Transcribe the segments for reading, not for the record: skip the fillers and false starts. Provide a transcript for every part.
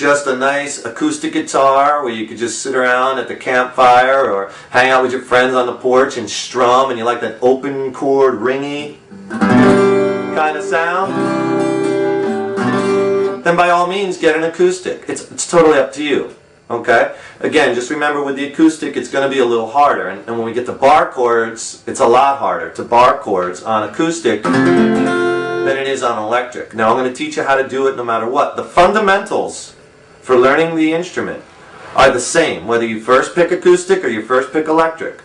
just a nice acoustic guitar where you could just sit around at the campfire or hang out with your friends on the porch and strum, and you like that open chord, ringy kind of sound, then by all means get an acoustic. It's totally up to you. Okay? Again, just remember with the acoustic it's going to be a little harder, and when we get to bar chords, it's a lot harder to bar chords on acoustic than it is on electric. Now I'm going to teach you how to do it no matter what. The fundamentals for learning the instrument are the same, whether you first pick acoustic or you first pick electric.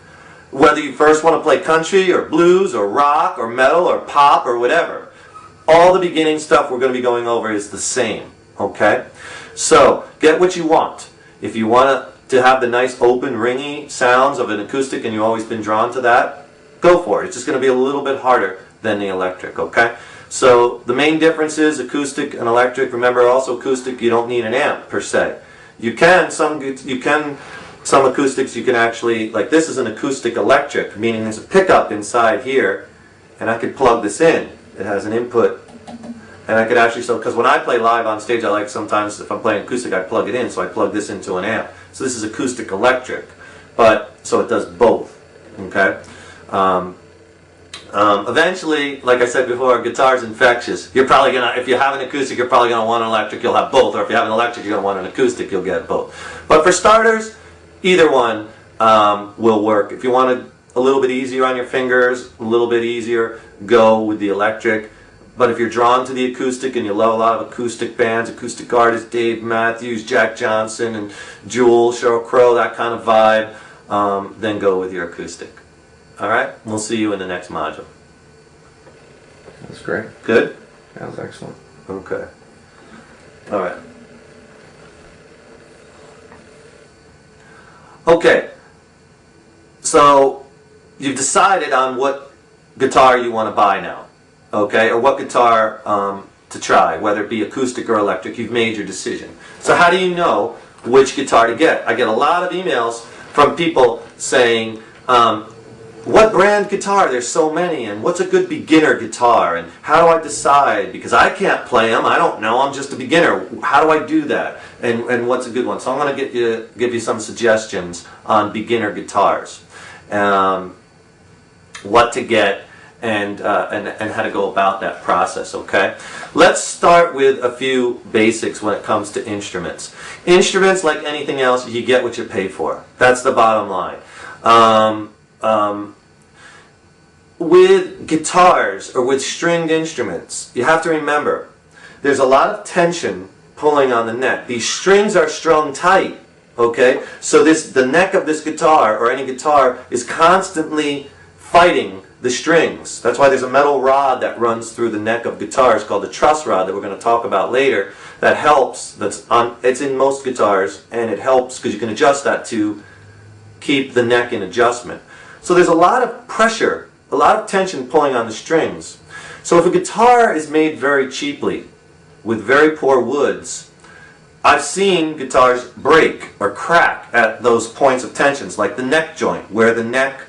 Whether you first want to play country or blues or rock or metal or pop or whatever. All the beginning stuff we're going to be going over is the same. Okay? So, get what you want. If you want to have the nice open ringy sounds of an acoustic and you've always been drawn to that, go for it. It's just going to be a little bit harder than the electric. Okay? So the main difference is acoustic and electric. Remember, also acoustic, you don't need an amp per se. Some acoustics you can actually, like this is an acoustic electric, meaning there's a pickup inside here, and I could plug this in. It has an input, and I could actually, because when I play live on stage, I like sometimes if I'm playing acoustic, I plug it in, so I plug this into an amp. So this is acoustic electric, so it does both. Okay. Eventually, like I said before, guitar's infectious. You're probably gonna, if you have an acoustic, you're probably gonna want an electric, you'll have both. Or if you have an electric, you're gonna want an acoustic, you'll get both. But for starters, either one will work. If you want it a little bit easier on your fingers, a little bit easier, go with the electric. But if you're drawn to the acoustic and you love a lot of acoustic bands, acoustic artists, Dave Matthews, Jack Johnson, and Jewel, Sheryl Crow, that kind of vibe, then go with your acoustic. Alright? We'll see you in the next module. That's great. Good? That was excellent. Okay. Alright. Okay. So, you've decided on what guitar you want to buy now. Okay? Or what guitar to try, whether it be acoustic or electric. You've made your decision. So how do you know which guitar to get? I get a lot of emails from people saying, what brand guitar? There's so many, and what's a good beginner guitar, and how do I decide? Because I can't play them, I don't know, I'm just a beginner. How do I do that? And what's a good one? So I'm going to give you some suggestions on beginner guitars, what to get, and how to go about that process. Okay, let's start with a few basics when it comes to instruments. Instruments, like anything else, you get what you pay for. That's the bottom line. With guitars or with stringed instruments, you have to remember there's a lot of tension pulling on the neck. These strings are strung tight, okay? So the neck of this guitar or any guitar is constantly fighting the strings. That's why there's a metal rod that runs through the neck of guitars called the truss rod that we're going to talk about later. That helps. It's in most guitars, and it helps because you can adjust that to keep the neck in adjustment. So there's a lot of pressure, a lot of tension pulling on the strings. So if a guitar is made very cheaply with very poor woods, I've seen guitars break or crack at those points of tensions, like the neck joint, where the neck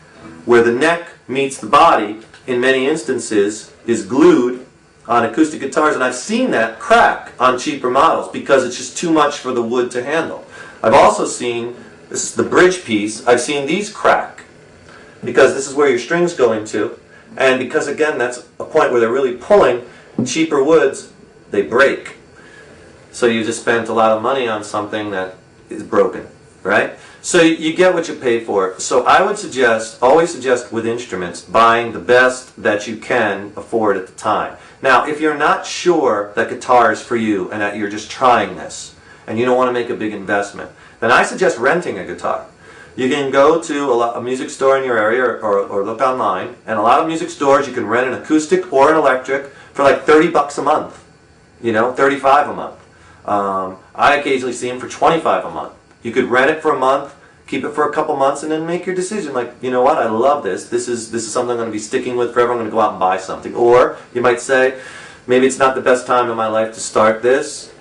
meets the body, in many instances, is glued on acoustic guitars, and I've seen that crack on cheaper models because it's just too much for the wood to handle. I've also seen, this is the bridge piece, I've seen these crack because this is where your string's going to, and because again that's a point where they're really pulling, cheaper woods, they break. So you just spent a lot of money on something that is broken, right? So you get what you pay for. So I would always suggest with instruments, buying the best that you can afford at the time. Now, if you're not sure that guitar is for you and that you're just trying this, and you don't want to make a big investment, then I suggest renting a guitar. You can go to a music store in your area or look online, and a lot of music stores you can rent an acoustic or an electric for like 30 bucks a month, you know, 35 a month. I occasionally see them for 25 a month. You could rent it for a month, keep it for a couple months, and then make your decision. Like, you know what, I love this. This is something I'm going to be sticking with forever. I'm going to go out and buy something. Or you might say, maybe it's not the best time in my life to start this,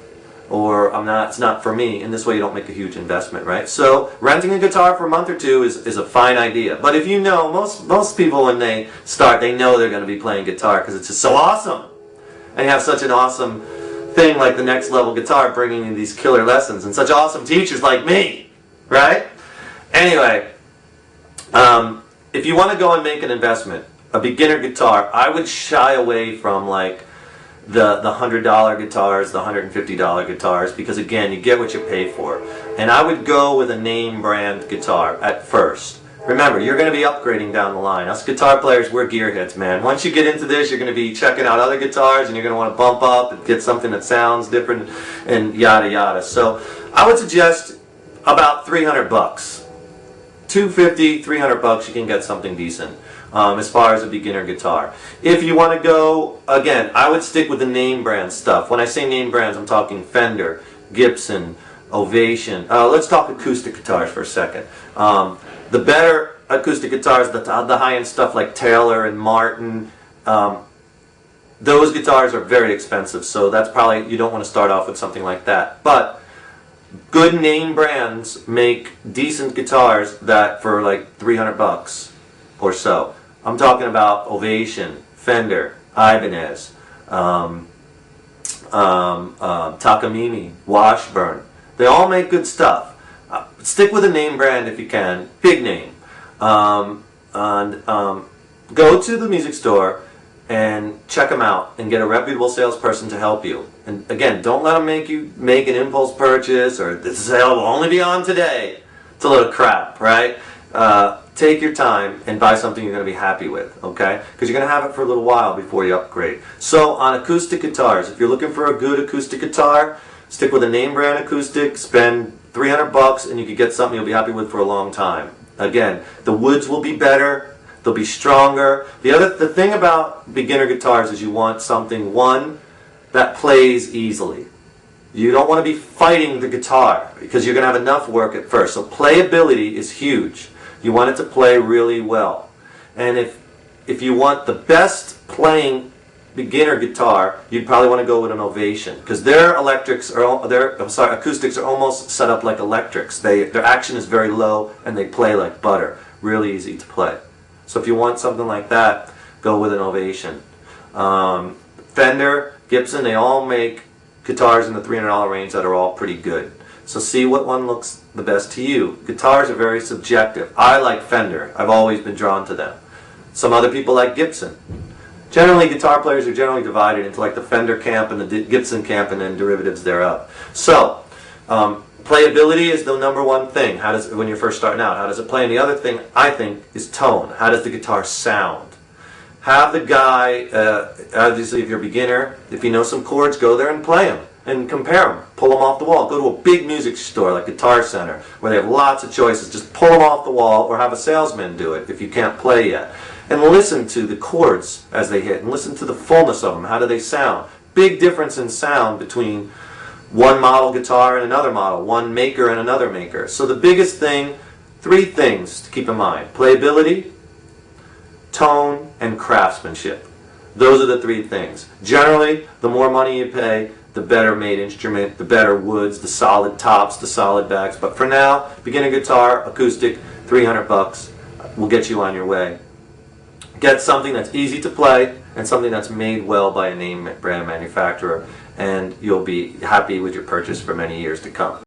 or it's not for me. In this way, you don't make a huge investment, right? So renting a guitar for a month or two is a fine idea. But if you know, most people when they start, they know they're going to be playing guitar because it's just so awesome, and you have such an awesome thing like the Next Level Guitar bringing you these killer lessons and such awesome teachers like me, right? Anyway, if you want to go and make an investment, a beginner guitar, I would shy away from like the $100 guitars, the $150 guitars, because again, you get what you pay for. And I would go with a name brand guitar at first. Remember, you're going to be upgrading down the line. Us guitar players, we're gearheads, man. Once you get into this, you're going to be checking out other guitars, and you're going to want to bump up and get something that sounds different, and yada yada. So I would suggest about 300 bucks. 250, 300 bucks, you can get something decent as far as a beginner guitar. If you want to go, again, I would stick with the name brand stuff. When I say name brands, I'm talking Fender, Gibson, Ovation. Let's talk acoustic guitars for a second. The better acoustic guitars, the high-end stuff like Taylor and Martin, those guitars are very expensive, so that's probably, you don't want to start off with something like that. But good name brands make decent guitars that for like 300 bucks or so. I'm talking about Ovation, Fender, Ibanez, Takamine, Washburn. They all make good stuff. Stick with a name brand if you can, big name. Go to the music store and check them out and get a reputable salesperson to help you. And again, don't let them make you make an impulse purchase or this sale will only be on today. It's a load of crap, right? Take your time and buy something you're going to be happy with, okay? Because you're going to have it for a little while before you upgrade. So on acoustic guitars, if you're looking for a good acoustic guitar, stick with a name brand acoustic, spend 300 bucks and you could get something you'll be happy with for a long time. Again, the woods will be better, they'll be stronger. The thing about beginner guitars is you want something, one, that plays easily. You don't want to be fighting the guitar because you're going to have enough work at first. So playability is huge. You want it to play really well. And if you want the best playing beginner guitar, you'd probably want to go with an Ovation because their acoustics are almost set up like electrics. Their action is very low and they play like butter. Really easy to play. So if you want something like that, go with an Ovation. Fender, Gibson, they all make guitars in the $300 range that are all pretty good. So see what one looks the best to you. Guitars are very subjective. I like Fender. I've always been drawn to them. Some other people like Gibson. Generally, guitar players are generally divided into like the Fender camp and the Gibson camp and then derivatives thereof. So, playability is the number one thing. When you're first starting out, how does it play? And the other thing, I think, is tone. How does the guitar sound? Have the guy, obviously if you're a beginner, if you know some chords, go there and play them and compare them. Pull them off the wall. Go to a big music store like Guitar Center where they have lots of choices. Just pull them off the wall or have a salesman do it if you can't play yet. And listen to the chords as they hit and listen to the fullness of them. How do they sound? Big difference in sound between one model guitar and another model, one maker and another maker. So the biggest thing, 3 things to keep in mind. Playability, tone, and craftsmanship. Those are the 3 things. Generally, the more money you pay, the better made instrument, the better woods, the solid tops, the solid backs. But for now, beginner guitar, acoustic, 300 bucks will get you on your way. Get something that's easy to play and something that's made well by a name brand manufacturer, and you'll be happy with your purchase for many years to come.